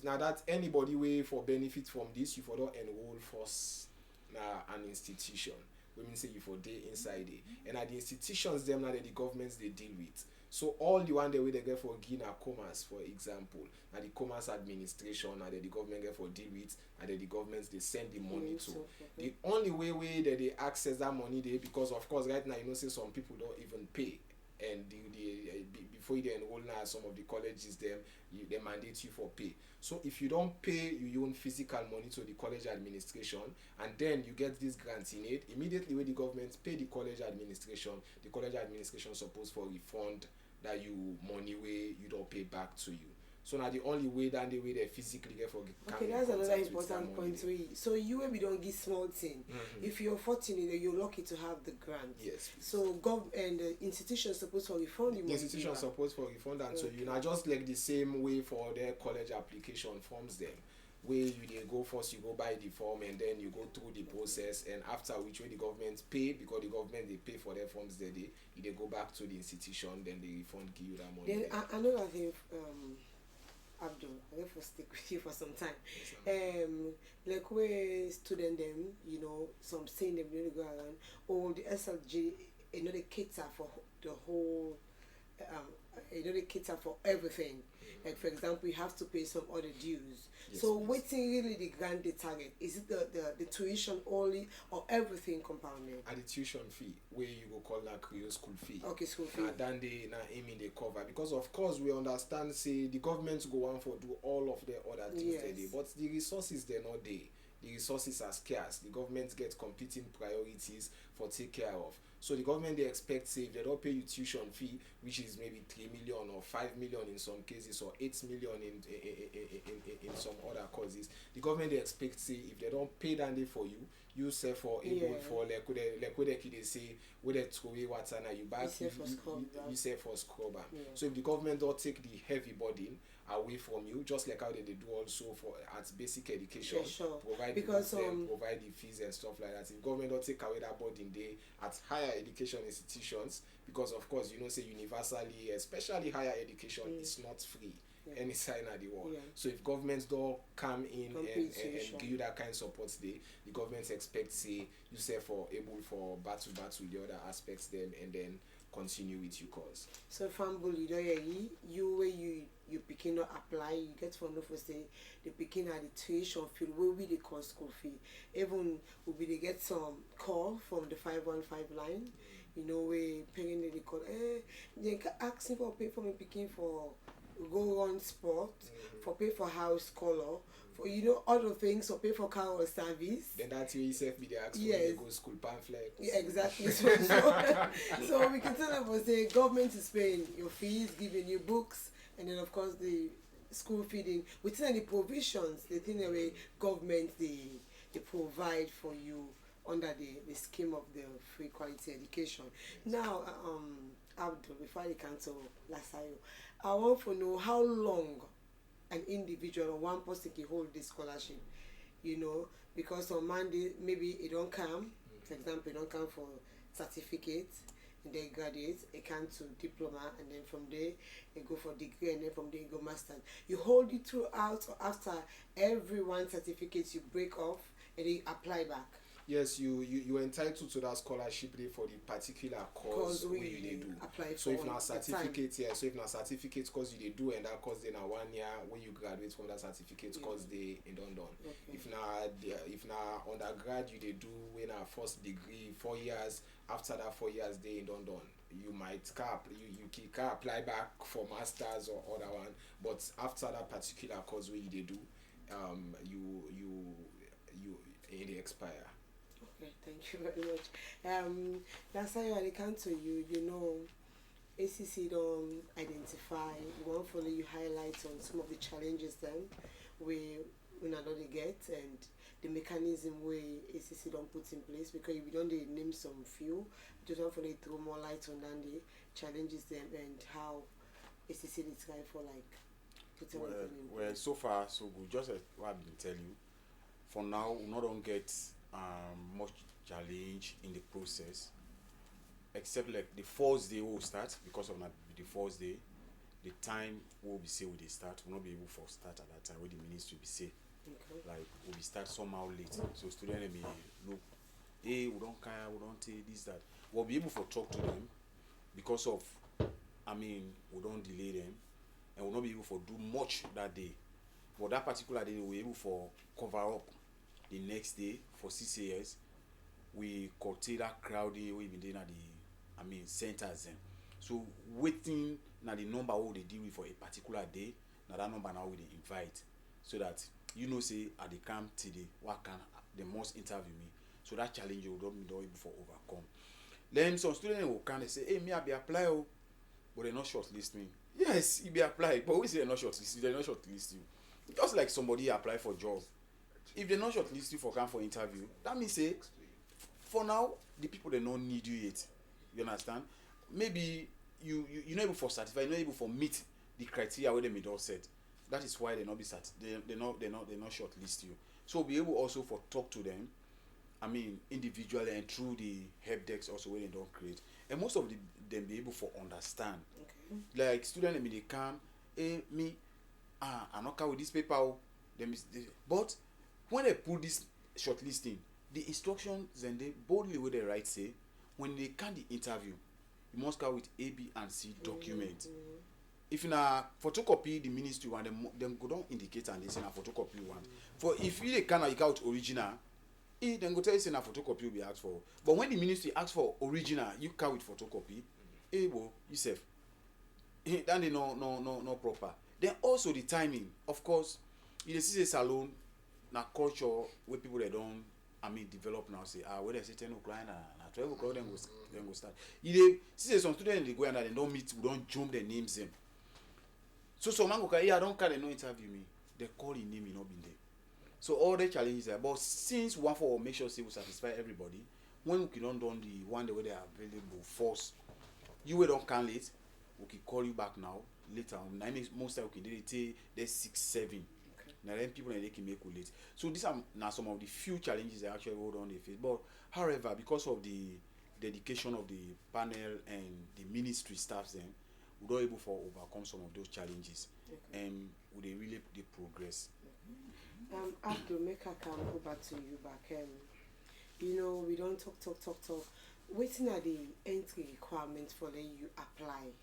Now that anybody way for benefit from this, you for don't enroll first an institution. We mean say you for day inside it. And at the institutions them now that the governments they deal with. So all the one the way they get for Guinea Commerce, for example, now the commerce administration, now that the government get for deal with, and that the governments they send the money to. The only way that they access that money they because of course right now you know say some people don't even pay. And before you enroll now some of the colleges they mandate you for pay. So if you don't pay you own physical money to the college administration and then you get this grant in it, immediately when the government pay the college administration supposed for refund that you money way you don't pay back to you. So now the only way that the way they physically get for okay, that's another important point. So you we don't give small thing. If you're fortunate, you're lucky to have the grant. Yes. Please. So and the institution supposed for refund the money. The institution supposed for refund and so you now just like the same way for their college application forms them. Where you go first, you go buy the form and then you go through the process and after which way the government pay because the government they pay for their forms they go back to the institution then they refund give you that money. Then I know that if Abdul, I will stick with you for some time. Like where student them, you know, some saying them really go around, or the SLG, you know, they cater for the whole, you know, they cater for everything. Like for example, you have to pay some other dues. Yes, so please. waiting really the grant they target? Is it the tuition only or everything compounded? At the tuition fee, where you go call that Creole school fee. Okay, school fee. Then they aiming they cover because of course we understand say the government go on for do all of the other things they do, but the resources they're not there. The resources are scarce. The government gets competing priorities for take care of. So the government they expect say if they don't pay you tuition fee, which is maybe 3 million or 5 million in some cases or 8 million in some other causes, the government they expect say if they don't pay that day for you say for able for like they say where they throw away water now you back you say for scrubber. So if the government don't take the heavy burden away from you, just like how they do also for at basic education, provide the fees and stuff like that. If government don't take away that burden they at higher education institutions, because of course you know say universally, especially higher education is not free any sign of the world. So if governments don't come in and give you that kind of support the government expects say you say for able for battle the other aspects them and then continue with your cause. So family you picking not apply, you get from no for say the picking at the tuition fee where we the cost school fee. Even we they get some call from the 515 line, you know where paying they call they asking for pay for me picking for go on sport, for pay for house color, for you know other things, or pay for car or service. Then that's where you self be the ask for go school pamphlet. Yeah, exactly. So we can tell them say government is paying your fees, giving you books, and then of course the school feeding within any provisions, the thing the way government they provide for you under the scheme of the free quality education. Now, Abdul, before I come to Lasayo, I want to know how long an individual or one person can hold this scholarship. Because on Monday maybe it don't come. For example, it don't come for certificate, and then graduate, it come to diploma, and then from there they go for degree, and then from there you go master. You hold it throughout, or after every one certificate you break off and then you apply back. Yes, you entitled to that scholarship there for the particular course where you they do. Apply So if for na the certificate, so if na certificate course you they do, and that course then na 1 year when you graduate from that certificate course they done. Okay. If na undergrad you they do when na first degree 4 years, after that 4 years they done. You might you can apply back for masters or other one, but after that particular course where you they do, you they expire. Okay, thank you very much. That's how I come to you. ACC don't identify. You want to you highlight on some of the challenges then we not only get, and the mechanism way ACC don't put in place, because we don't name some few. Just want to throw more light on than the challenges them and how ACC is trying for putting everything in place. Well, so far so good. Just what I've been telling you. For now, we not don't get much challenge in the process, except like the first day will start, because of the first day, the time will be say we they start, we'll not be able to start at that time where the ministry be say. Okay. Like we will start somehow late, so students may look, hey, we don't care, we don't take this, that. We'll be able to talk to them, because of, we don't delay them, and we'll not be able to do much that day. But that particular day, we're able to cover up the next day for CCS. We curtail that crowding we been doing at the centers then. So waiting now the number what they deal with for a particular day, now that number now we they invite, so that say at the camp today what can they must interview me. So that challenge you don't be able to overcome. Then some students will come and say, hey, me I be apply, but they're not shortlisting. Yes, you be apply, but we say they're not shortlisting, they're not shortlist you. Just like somebody apply for job. If they're not shortlist you for come for interview, that means say for now the people they don't need you yet. You understand? Maybe you're not able for certify, you're not able for meet the criteria where they made all set. That is why they're not shortlist you. So be able also for talk to them, individually and through the help decks also where they don't create. And most of them be able for understand. Okay. Like students they come, hey I'm not with this paper. But when they put this shortlisting, the instructions and they boldly where they write say, when they can the interview, you must come with A, B, and C document. Mm-hmm. If in a photocopy the ministry one, them go down indicate and they say a photocopy one. For if you can you count original, then go tell you say a photocopy will be asked for. But when the ministry asks for original, you come with photocopy. Well, yourself. Then they no proper. Then also the timing, of course, you see a salon, na culture where people they don't develop now say when they say 10 o'clock and 12 o'clock then go start. You see some students they go and they don't meet, we don't jump their names them. So some man go I don't care, they no interview me. They call his name, he not been there. So all the challenges there. But since one for make sure say we satisfy everybody, when we can done the one day where they are available first, you will don't can late, we can call you back now later on. I mean most time we can do it 6, 7. Now then people they can make late. So these are now some of the few challenges they actually hold on the face. But however, because of the dedication of the panel and the ministry staffs, then we're able to overcome some of those challenges. Okay. And would they really progress? Abdul, make I come go back to you back. We don't talk. Waiting at the entry requirements for then you apply.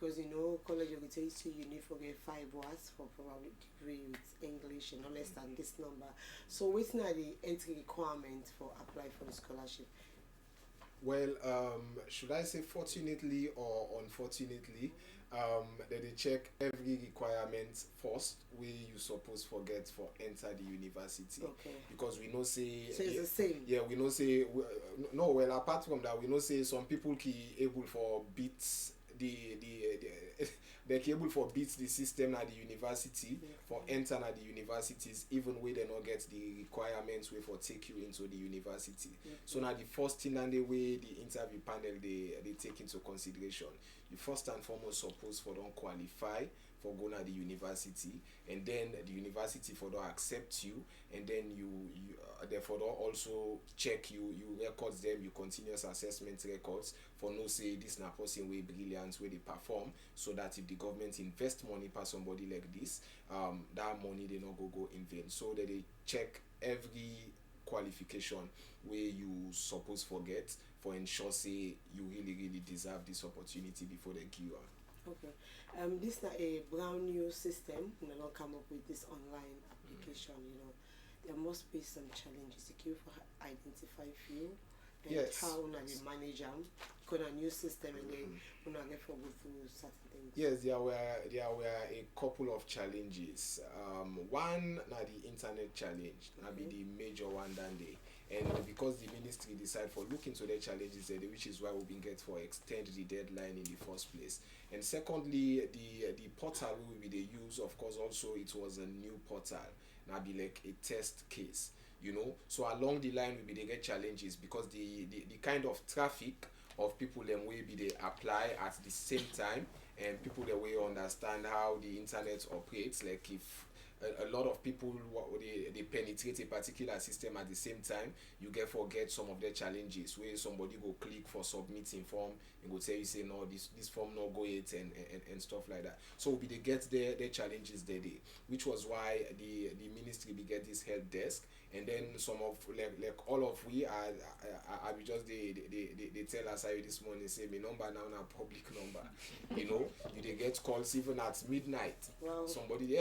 Because college will tell you need to get 5 words for probably degree with English and no less than this number. So what's not the entry requirement for apply for the scholarship? Well, should I say fortunately or unfortunately, they check every requirement first where you suppose forget for enter the university. Okay. Because we know say so it's the same. Yeah, we know say no. Well, apart from that, we know say some people can able for beat the they're able for beat the system at the university, for enter at the universities, even where they not get the requirements way for take you into the university. So now the first thing and the way the interview panel they take into consideration, you first and foremost suppose for don't qualify for going to the university, and then the university for don't accept you, and then you therefore don't also check you records them, you continuous assessment records for no say this na person way brilliant way they perform, so that if the government invest money for somebody like this, that money they not go in vain. So that they check every qualification where you suppose forget for ensure say you really deserve this opportunity before they give you. Okay. This is a brand new system. You don't come up with this online application. You know, there must be some challenges. You can identify few. And yes. How we manage them? Because a new system and then we not get for go through certain things. Yes, there were a couple of challenges. One na the internet challenge. That be the major one that day. And because the ministry decide for look into the challenges there, which is why we've been get for extend the deadline in the first place. And secondly, the portal we will be the use, of course, also it was a new portal. Now be like a test case, you know. So along the line we be they get challenges because the kind of traffic of people them will be they apply at the same time, and people that will understand how the internet operates. Like if a lot of people they penetrate a particular system at the same time, you get forget some of the challenges where somebody go click for submitting form and go tell you say no, this form no go it and stuff like that. So they get their challenges there, which was why the ministry be get this help desk, and then some of like all of we are we just they tell us how this morning say my number now na public number, you know, they get calls even at midnight. Wow. Somebody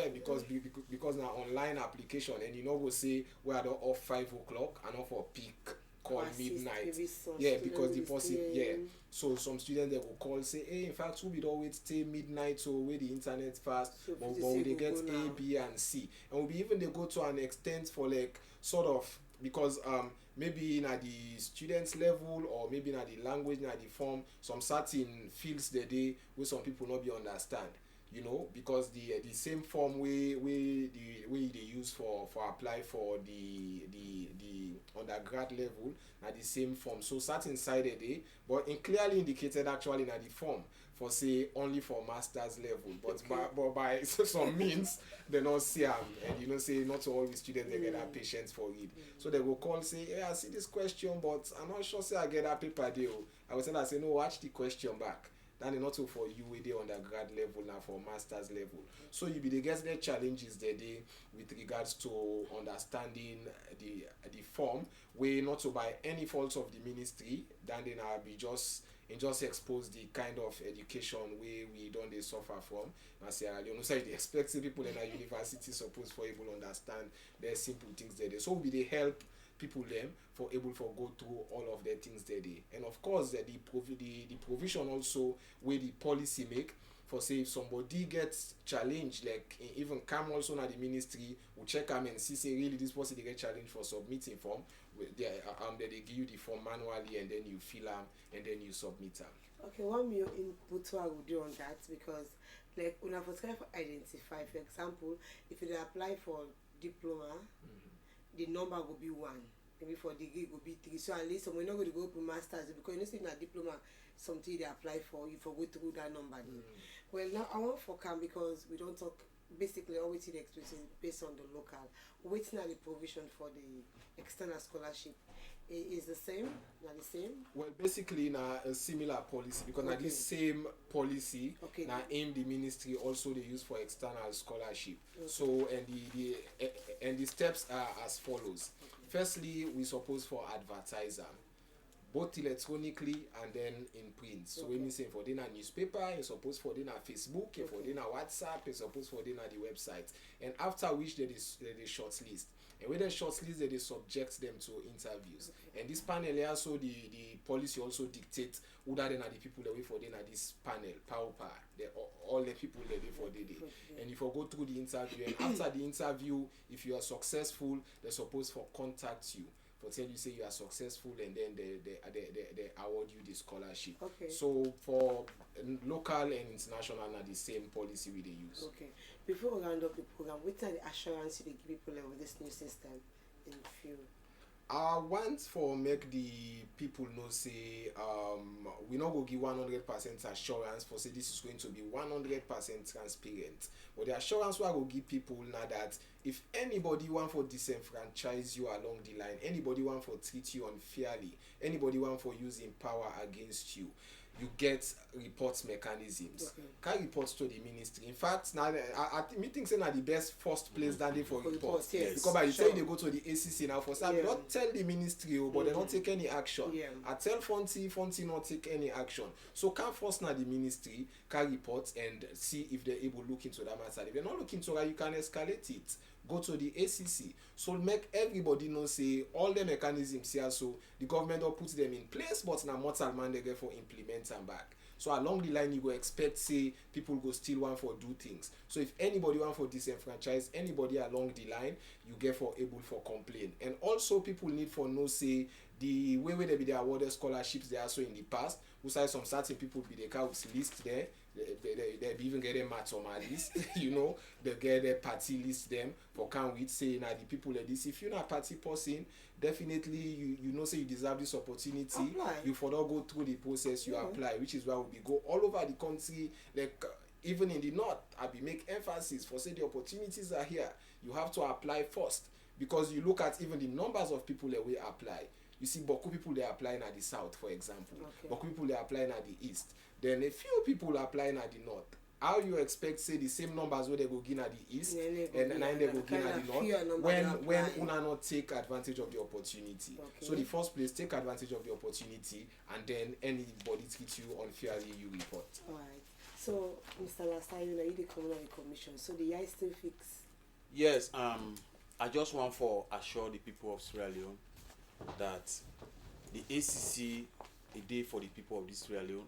because now online application, and you know go say we are off 5 o'clock and off for peak call midnight. Yeah, because the person so some students they will call say, hey, in fact we always stay midnight so where the internet fast, so but they get A, B and C, and we even they go to an extent for like sort of because maybe in the students level or maybe in the language in the form some certain fields they where some people not be understand. You know, because the same form way they use for apply for the undergrad level at the same form. So certain side a day, but in clearly indicated actually in the form for say only for master's level. But by some means they not see them, and you know say not all the students they get that patience for it. So they will call say, hey, I see this question, but I'm not sure say I get that paper deal. I will tell her say no, watch the question back. That is not so for you with the undergrad level now for master's level. So you be the get the challenges there with regards to understanding the form where not so by any faults of the ministry, then they now be just expose the kind of education where we don't they suffer from. I say you know, so they expect people in a university supposed for able to understand their simple things there. So we they help people them for able for go through all of their things there. And of course the provision also where the policy make for say if somebody gets challenged, like even come also na the ministry will check them and see really this person they get challenged for submitting form, they give you the form manually and then you fill them and then you submit them. Okay, one more input I would do on that, because like when I was trying to identify, for example, if you apply for diploma, the number will be 1. Maybe for degree it will be 3. So at least we're not going to go to masters, because you know, saying that diploma something they apply for, you forgo through that number. Well, now I want for come because we don't talk basically always the experience based on the local. Waiting at the provision for the external scholarship is the same, not the same. Well, basically na a similar policy, because na this same policy na aim the ministry also they use for external scholarship. So and the steps are as follows. Firstly, we suppose for advertiser, both electronically and then in print. So when we say for dinner newspaper, you suppose for dinner Facebook, you for dinner WhatsApp, you suppose for dinner the website. And after which they shortlist. And with the shortlist, they subject them to interviews. And this panel also the policy also dictates who are the people that wait for dinner this panel, power. All the people that wait for the day. And if you go through the interview, and after the interview, if you are successful, they're supposed to contact you for tell you say you are successful, and then they award you the scholarship. Okay. So for local and international, na the same policy we dey use. Okay. Before we round up the program, what are the assurance you dey give people with this new system in few? I want for make the people know say we not go give 100% assurance for say this is going to be 100% transparent. But the assurance we I go give people now that if anybody want for disenfranchise you along the line, anybody want for treat you unfairly, anybody want for using power against you, you get report mechanisms. Okay. Can report to the ministry. In fact, now I think say na the best first place that they for reports. Yes. Because by the Sure. time they go to the ACC now for some, Yeah. not tell the ministry, but they don't take any action. Yeah. I tell Fonty not take any action. So can first now the ministry can report and see if they're able to look into that matter. If they're not looking into that, you can escalate it. Go to the ACC. So make everybody know say all the mechanisms here. So the government will put them in place, but now mortal man they get for implement them back. So along the line, you go expect say people go still want for do things. So if anybody want for disenfranchise anybody along the line, you get for able for complain. And also people need for know say the way they be the awarded scholarships they also in the past. We say some certain people be the counts list there. They be even get them at on my list. You know, they get their party list them for can we say now the people like this. If you're not party person, definitely you know say you deserve this opportunity. Apply. You for not go through the process you Yeah. apply, which is why we go all over the country, like even in the north. I be make emphasis for say the opportunities are here. You have to apply first, because you look at even the numbers of people that we apply. You see, Boku people they applying at the south, for example. Okay. Boku people they applying at the east. Then a few people applying at the north. How you expect say the same numbers where they go gain at the east Yeah, they go and gain then at they the go gain kind at of the fewer north number when they apply. una not take advantage of the opportunity. Okay. So the first place, take advantage of the opportunity, and then anybody treat you unfairly, you report. Alright. So Mr. Lasayo, now you the communal commission. So the eye still fix. Yes, I just want for assure the people of Sierra Leone that the ACC a day for the people of this Sierra Leone,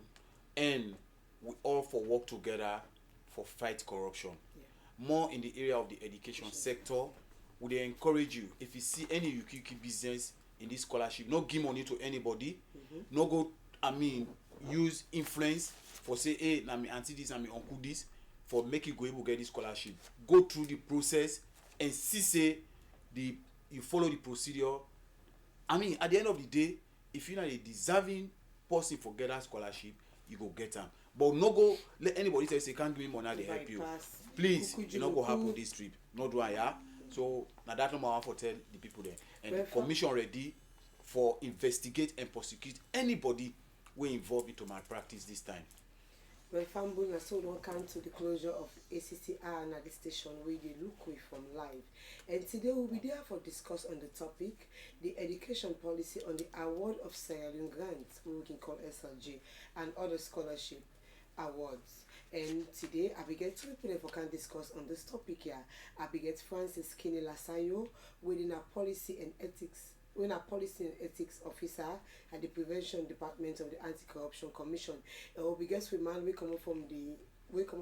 and we all for work together for fight corruption. Yeah. More in the area of the education sector, would they encourage you if you see any Ukiki business in this scholarship, no give money to anybody, no go use influence for say hey na me auntie this and me uncle this for make you go able get this scholarship. Go through the process and see say you follow the procedure. At the end of the day, if you're not a deserving person for get that scholarship, you go get them. But no go let anybody say can't give me money, they help you. Bypass. Please, Kuku you not go Juku. happen this trip. Not do I, yeah? So now that number one for tell the people there. And the Well, commission ready for investigate and prosecute anybody who involved into malpractice this time. Well, Fambuna, so welcome to the closure of ACCR at the station where they look away from live. And today we'll be there for discuss on the topic, the education policy on the award of Sierra Leone grants, we can call SLG, and other scholarship awards. And today I be get two people that can discuss on this topic here. I be get Francis Kini Lasayo within our policy and ethics. When a policy and ethics officer at the prevention department of the Anti-Corruption Commission, and we guess we man we come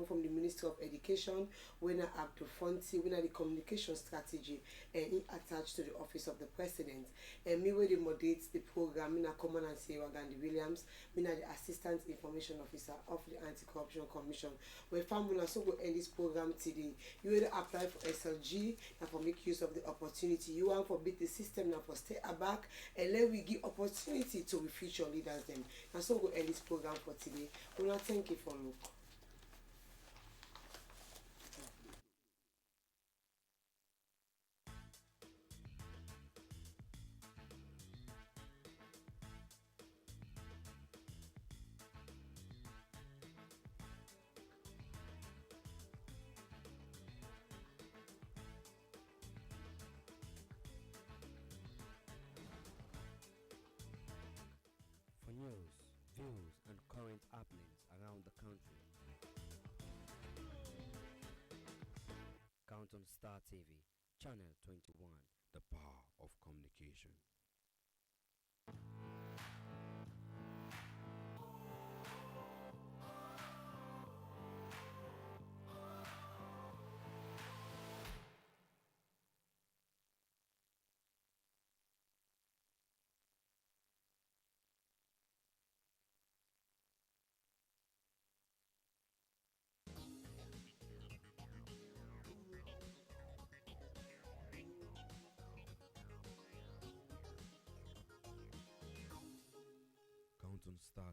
from the Ministry of Education, when I have to Fonty, when I the communication strategy, and he attached to the office of the president. And me where they moderate the program, me na common and say Gandhi Williams, me na the assistant information officer of the Anti-Corruption Commission. When family so go end this program today, you will apply for SLG and for make use of the opportunity. You want for beat the system now for stay aback and let we give opportunity to the future leaders them. And so go end this program for today. We want to thank you for look. For news, views, and current happenings around the country, count on Star TV, Channel 21, the power of communication.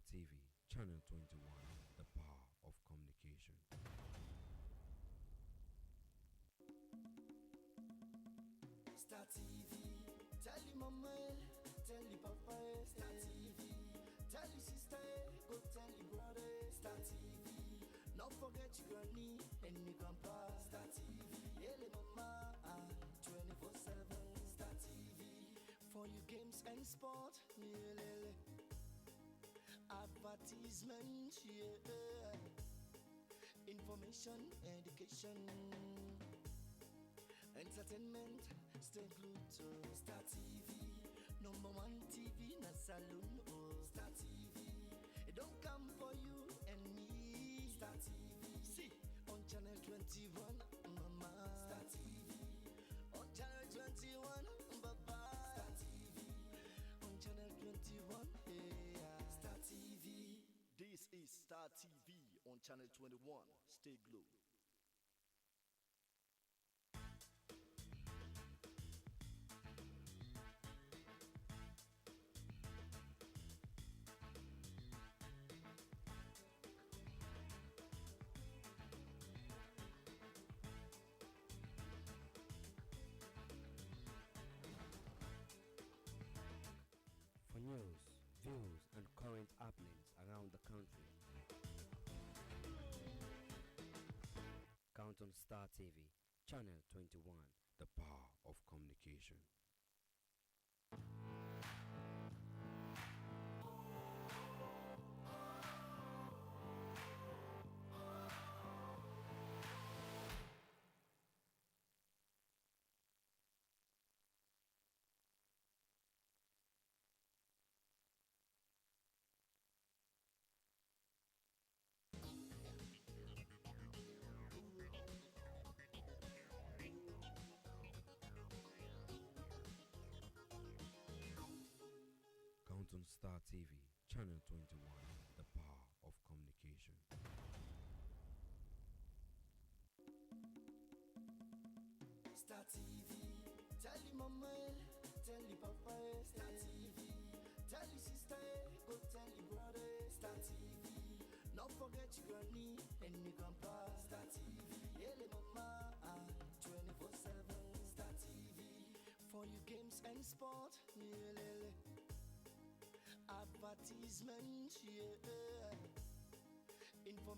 TV, Channel 21, the power of communication. Star TV, tell your mama, tell your papa, Star TV, tell your sister, go tell your brother, Star TV. Not forget your granny and your grandpa, Star TV. Yeah, mama, 24/7, Star TV. For your games and sport, yeah, advertisement, yeah, information, education, entertainment, stay glued to Star TV. Number one TV, na saloon, oh Star TV. It don't come for you and me. Star TV. See, on channel 21, mama. Star TV. On channel 21, baba. Star TV. On channel 21, yeah. Star TV. This is Star TV on channel 21. Stay glued. For news, views, and current happenings around the country, count on Star TV, Channel 21, the power of communication. Count on Star TV, Channel 21, the power of communication. Star TV, tell your mama, tell your papa, Star TV, tell your sister, go tell your brother, Star TV. Not forget your granny and your grandpa, Star TV. Yeah, mama, 24/7, Star TV. For your games and sport, yeah, advertisement, yeah, information.